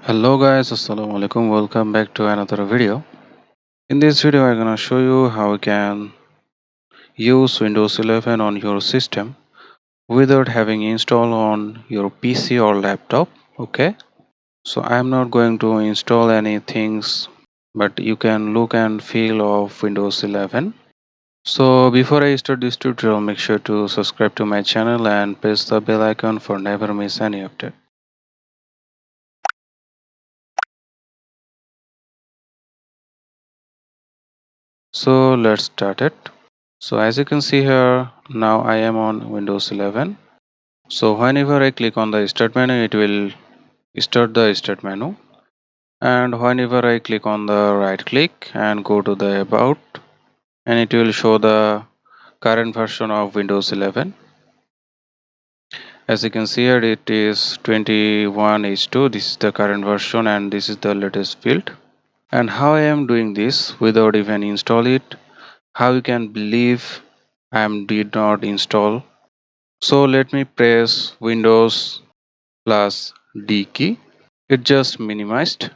Hello guys, assalamu alaikum. Welcome back to another video. In this video I'm gonna show you how you can use Windows 11 on your system without having installed on your PC or laptop. Okay, so I'm not going to install any things, but you can look and feel of Windows 11. So before I start this tutorial, make sure to subscribe to my channel and press the bell icon for never miss any update. So let's start it. So as you can see here, now I am on Windows 11. So whenever I click on the start menu, it will start the start menu. And whenever I click on the right click and go to the about, and it will show the current version of Windows 11. As you can see here, it is 21H2. This is the current version and this is the latest build. And how I am doing this without even install it, how you can believe I did not install. So let me press Windows plus D key. It just minimized.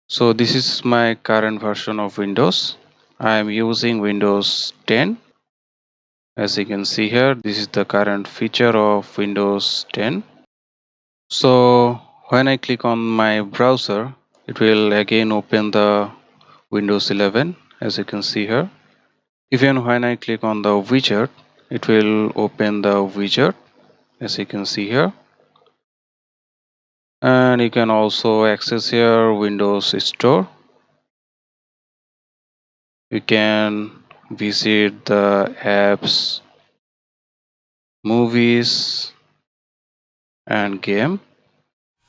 So this is my current version of Windows. I am using Windows 10. As you can see here, this is the current feature of Windows 10. So when I click on my browser, it will again open the Windows 11, as you can see here. Even when I click on the widget, it will open the widget, as you can see here. And you can also access here Windows Store. You can visit the apps, movies and game.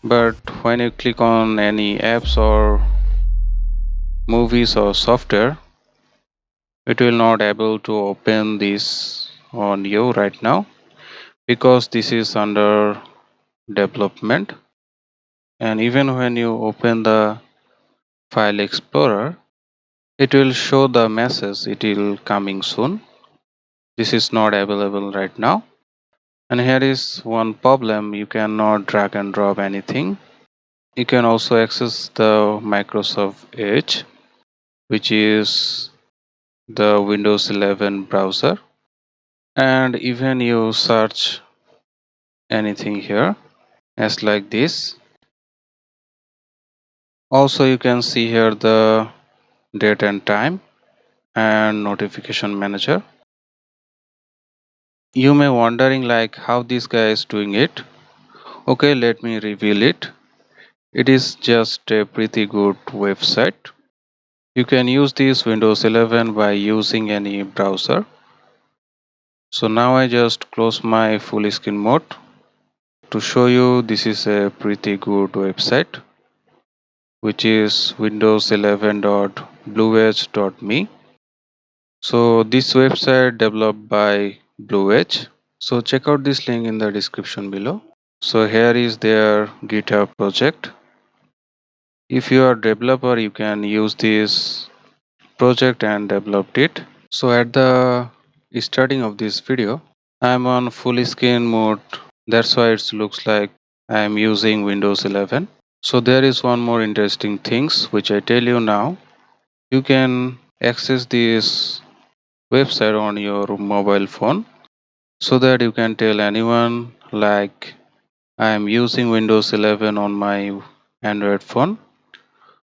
But when you click on any apps or movies or software, it will not able to open this on you right now because this is under development. And even when you open the file explorer, it will show the message it will coming soon. This is not available right now. And here is one problem, you cannot drag and drop anything. You can also access the Microsoft Edge, which is the Windows 11 browser, and even you search anything here as like this. Also you can see here the date and time and notification manager. You may wondering like how this guy is doing it. Okay, let me reveal it. It is just a pretty good website. You can use this Windows 11 by using any browser. So now I just close my full screen mode to show you this is a pretty good website, which is windows11.bluedge.me. So this website developed by Bluedge. So check out this link in the description below. So here is their GitHub project. If you are a developer, you can use this project and develop it. So at the starting of this video, I'm on full screen mode. That's why it looks like I'm using Windows 11. So there is one more interesting things which I tell you now. You can access this website on your mobile phone so that you can tell anyone like I am using Windows 11 on my Android phone.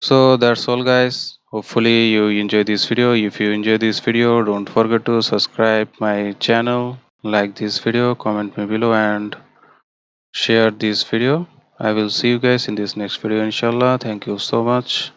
So that's all guys. Hopefully you enjoy this video. If you enjoy this video, don't forget to subscribe my channel, like this video, comment me below and share this video. I will see you guys in this next video inshallah. Thank you so much.